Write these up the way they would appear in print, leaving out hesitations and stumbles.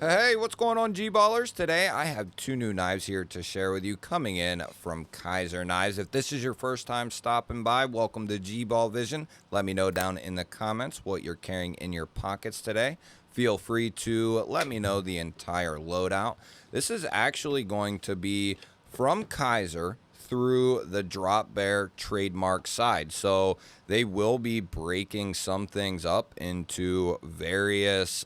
Hey, what's going on, G-Ballers? Today I have two new knives here to share with you coming in from Kaiser Knives. If this is your first time stopping by, welcome to GBall Vision. Let me know down in the comments what you're carrying in your pockets today. Feel free to let me know the entire loadout. This is actually going to be from Kaiser through the Drop Bear trademark side. So they will be breaking some things up into various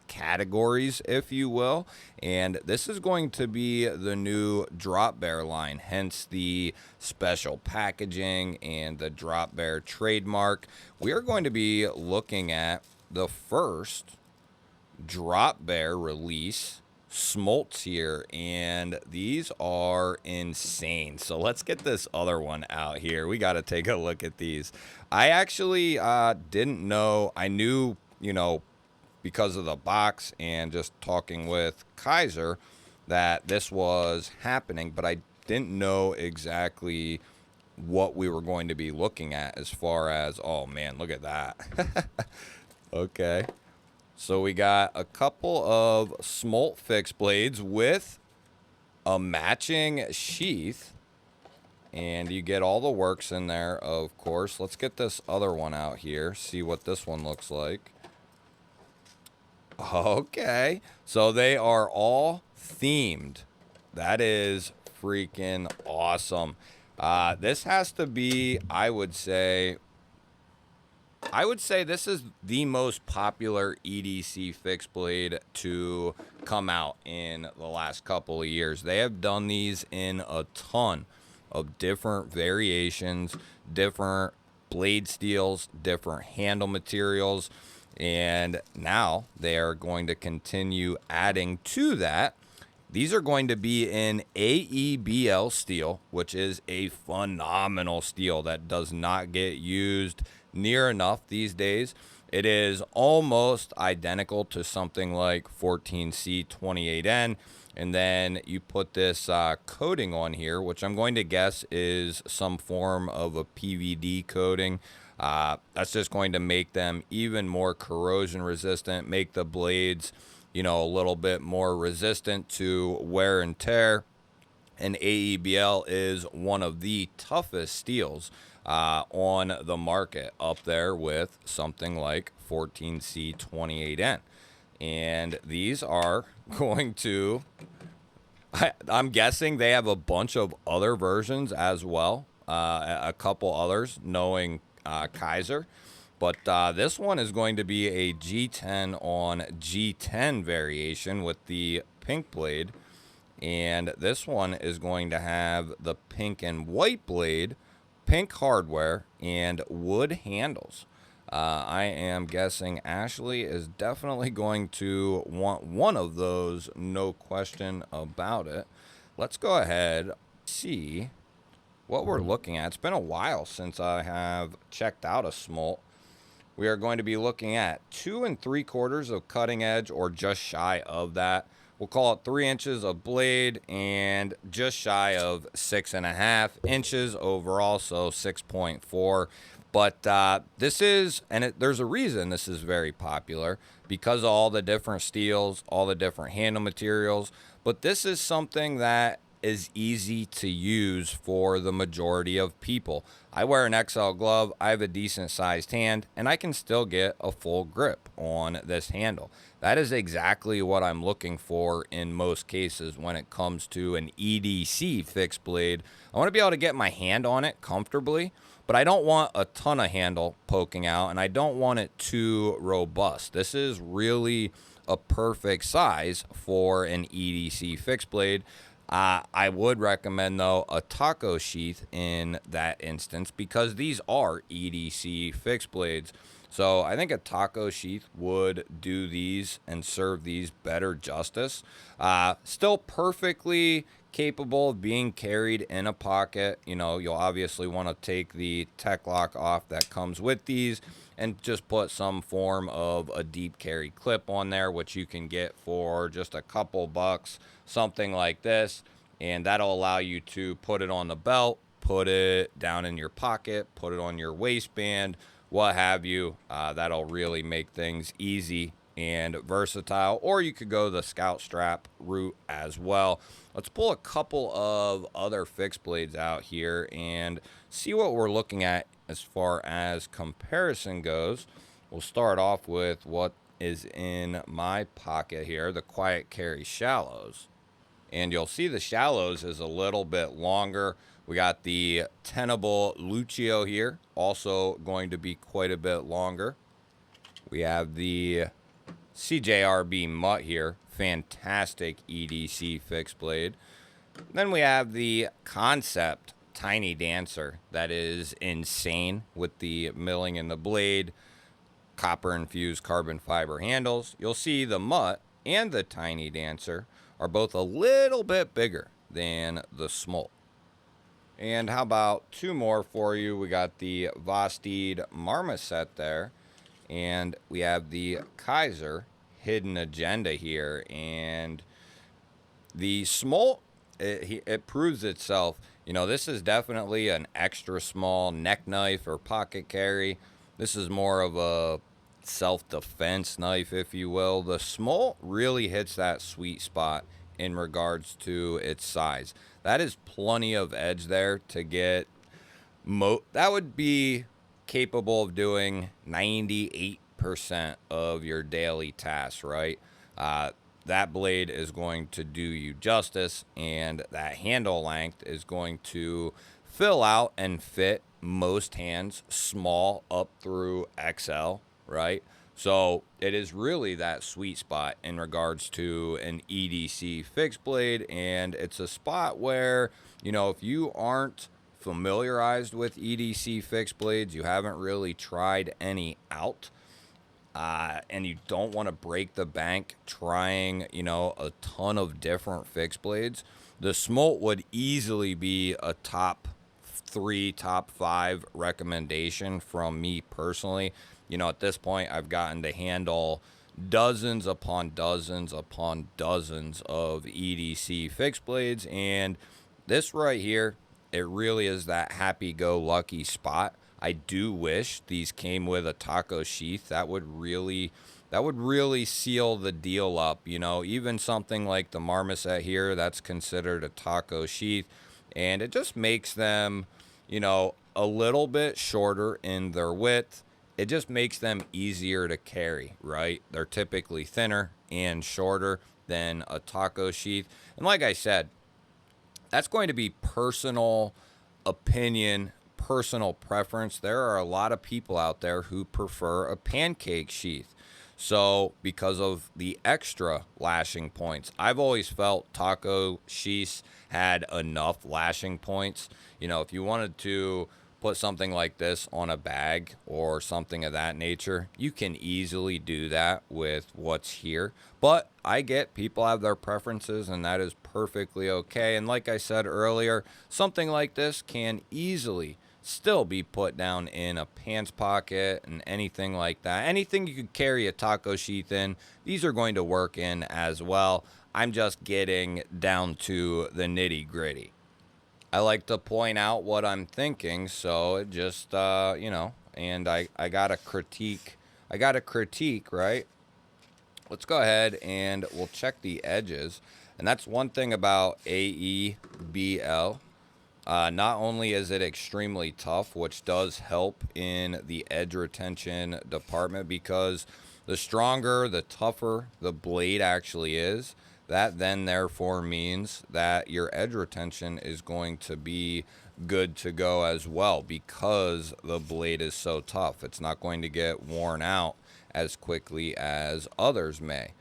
categories, if you will. And this is going to be the new Drop Bear line, hence the special packaging and the Drop Bear trademark. We are going to be looking at the first Drop Bear release smolts here, and these are insane. So let's get this other one out here. We got to take a look at these. I actually didn't know. I knew, because of the box and just talking with Kaiser that this was happening, but I didn't know exactly what we were going to be looking at as far as, oh man, look at that. Okay. So we got a couple of smolt fixed blades with a matching sheath. And you get all the works in there, of course. Let's get this other one out here, see what this one looks like. Okay. So they are all themed. That is freaking awesome. This has to be, I would say this is the most popular EDC fixed blade to come out in the last couple of years. They have done these in a ton of different variations, different blade steels, different handle materials, and now they are going to continue adding to that. These are going to be in AEBL steel, which is a phenomenal steel that does not get used near enough these days. It is almost identical to something like 14C28N, and then you put this coating on here, which I'm going to guess is some form of a PVD coating. That's just going to make them even more corrosion resistant, make the blades a little bit more resistant to wear and tear. And AEBL is one of the toughest steels on the market, up there with something like 14C28N. And these are going to, I'm guessing they have a bunch of other versions as well, a couple others, knowing Kaiser. But this one is going to be a G10 on G10 variation with the pink blade. And this one is going to have the pink and white blade, pink hardware, and wood handles. I am guessing Ashley is definitely going to want one of those, no question about it. Let's go ahead and see what we're looking at. It's been a while since I have checked out a smolt. We are going to be looking at 2 3/4 of cutting edge, or just shy of that. We'll call it 3 inches of blade and just shy of 6.5 inches overall, so 6.4. But this is, and there's a reason this is very popular, because of all the different steels, all the different handle materials. But this is something that is easy to use for the majority of people. I wear an XL glove, I have a decent sized hand, and I can still get a full grip on this handle. That is exactly what I'm looking for in most cases when it comes to an EDC fixed blade. I want to be able to get my hand on it comfortably, but I don't want a ton of handle poking out, and I don't want it too robust. This is really a perfect size for an EDC fixed blade. I would recommend, though, a taco sheath in that instance, because these are EDC fixed blades. So I think a taco sheath would do these and serve these better justice. Still perfectly capable of being carried in a pocket. You'll obviously want to take the tech lock off that comes with these and just put some form of a deep carry clip on there, which you can get for just a couple bucks, something like this. And that'll allow you to put it on the belt, put it down in your pocket, put it on your waistband, what have you. That'll really make things easy and versatile, or you could go the scout strap route as well. Let's pull a couple of other fixed blades out here and see what we're looking at as far as comparison goes. We'll start off with what is in my pocket here, the Quiet Carry Shallows. And you'll see the Shallows is a little bit longer. We got the Tenable Lucio here, also going to be quite a bit longer. We have the CJRB Mutt here, fantastic EDC fixed blade. Then we have the Concept Tiny Dancer, that is insane with the milling in the blade, copper infused carbon fiber handles. You'll see the Mutt and the Tiny Dancer are both a little bit bigger than the Smolt. And how about two more for you? We got the Vosteed Marmoset there, and we have the Kaiser Hidden Agenda here. And the Smolt, it proves itself. You know, this is definitely an extra small neck knife or pocket carry. This is more of a self-defense knife, if you will. The Smolt really hits that sweet spot in regards to its size. That is plenty of edge there to get. That would be capable of doing 98% of your daily tasks, right? That blade is going to do you justice, and that handle length is going to fill out and fit most hands, small up through XL, right? So it is really that sweet spot in regards to an EDC fixed blade, and it's a spot where, you know, if you aren't familiarized with EDC fixed blades, you haven't really tried any out, and you don't want to break the bank trying, you know, a ton of different fixed blades, the Smolt would easily be a top 3, top 5 recommendation from me personally. You know, at this point, I've gotten to handle dozens upon dozens upon dozens of EDC fixed blades, and this right here, it really is that happy-go-lucky spot. I do wish these came with a taco sheath. That would really seal the deal up. You know, even something like the Marmoset here, that's considered a taco sheath, and it just makes them, you know, a little bit shorter in their width. It just makes them easier to carry, right? They're typically thinner and shorter than a taco sheath. And like I said, that's going to be personal opinion, personal preference. There are a lot of people out there who prefer a pancake sheath. So because of the extra lashing points, I've always felt taco sheaths had enough lashing points. You know, if you wanted to put something like this on a bag or something of that nature, you can easily do that with what's here. But I get people have their preferences, and that is perfectly okay. And like I said earlier, something like this can easily still be put down in a pants pocket and anything like that. Anything you could carry a taco sheath in, these are going to work in as well. I'm just getting down to the nitty gritty. I like to point out what I'm thinking, so it just, you know, and I got a critique. Right? Let's go ahead and we'll check the edges. And that's one thing about AEBL. Not only is it extremely tough, which does help in the edge retention department, because the stronger, the tougher the blade actually is, that then therefore means that your edge retention is going to be good to go as well, because the blade is so tough. It's not going to get worn out as quickly as others may.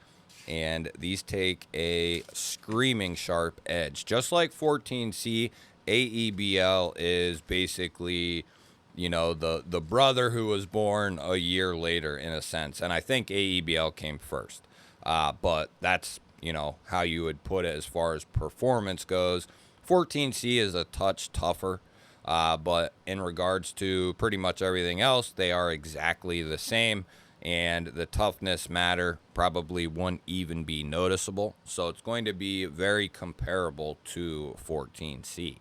And these take a screaming sharp edge. Just like 14C, AEBL is basically, you know, the brother who was born a year later in a sense. And I think AEBL came first. But that's, you know, how you would put it as far as performance goes. 14C is a touch tougher, but in regards to pretty much everything else, they are exactly the same, and the toughness matter probably won't even be noticeable. So it's going to be very comparable to 14C.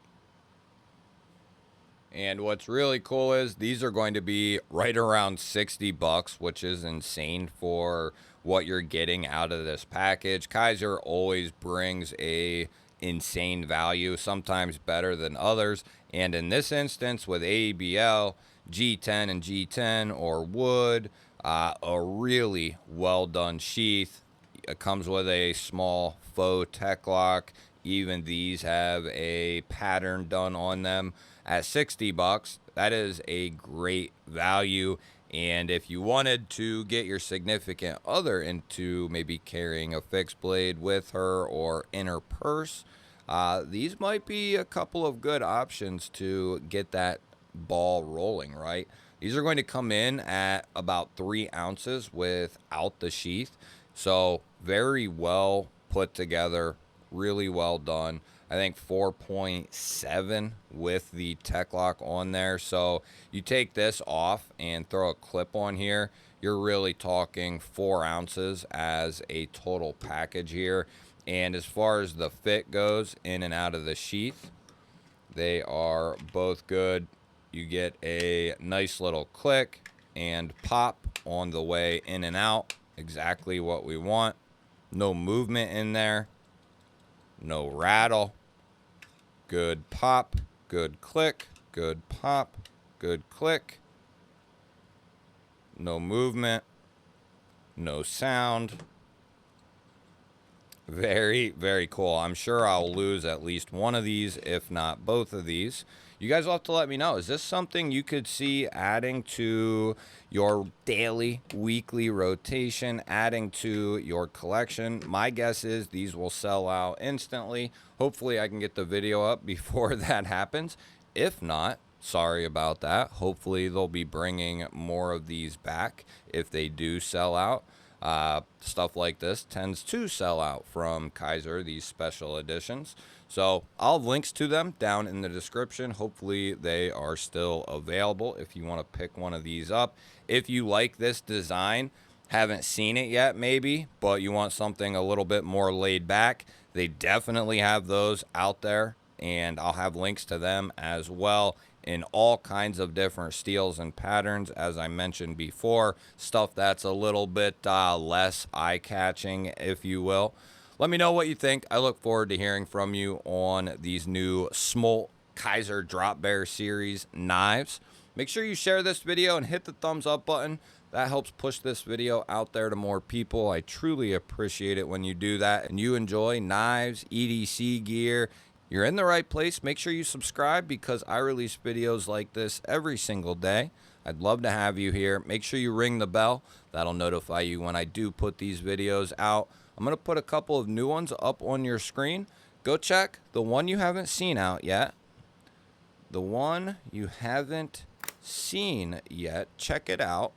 And what's really cool is these are going to be right around 60 bucks, which is insane for what you're getting out of this package. Kaiser always brings a insane value, sometimes better than others. And in this instance with ABL, G10 and G10 or wood, a really well done sheath. It comes with a small faux tech lock. Even these have a pattern done on them. At 60 bucks, that is a great value. And if you wanted to get your significant other into maybe carrying a fixed blade with her or in her purse, these might be a couple of good options to get that ball rolling, right? These are going to come in at about 3 ounces without the sheath. So very well put together, really well done. I think 4.7 with the tech lock on there. So you take this off and throw a clip on here, you're really talking 4 ounces as a total package here. And as far as the fit goes in and out of the sheath, they are both good. You get a nice little click and pop on the way in and out. Exactly what we want. No movement in there. No rattle. Good pop. Good click. Good pop. Good click. No movement. No sound. Very, very cool. I'm sure I'll lose at least one of these, if not both of these. You guys will have to let me know. Is this something you could see adding to your daily, weekly rotation, adding to your collection? My guess is these will sell out instantly. Hopefully I can get the video up before that happens. If not, sorry about that. Hopefully they'll be bringing more of these back if they do sell out. Stuff like this tends to sell out from Kaiser, these special editions. So I'll have links to them down in the description. Hopefully they are still available if you want to pick one of these up. If you like this design, haven't seen it yet maybe, but you want something a little bit more laid back, they definitely have those out there, and I'll have links to them as well in all kinds of different steels and patterns, as I mentioned before. Stuff that's a little bit less eye-catching, if you will. Let me know what you think. I look forward to hearing from you on these new Smolt Kaiser Drop Bear Series knives. Make sure you share this video and hit the thumbs up button. That helps push this video out there to more people. I truly appreciate it when you do that and you enjoy knives, EDC gear. You're in the right place. Make sure you subscribe because I release videos like this every single day. I'd love to have you here. Make sure you ring the bell. That'll notify you when I do put these videos out. I'm going to put a couple of new ones up on your screen. Go check the one you haven't seen out yet. The one you haven't seen yet. Check it out.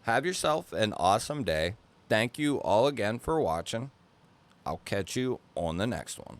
Have yourself an awesome day. Thank you all again for watching. I'll catch you on the next one.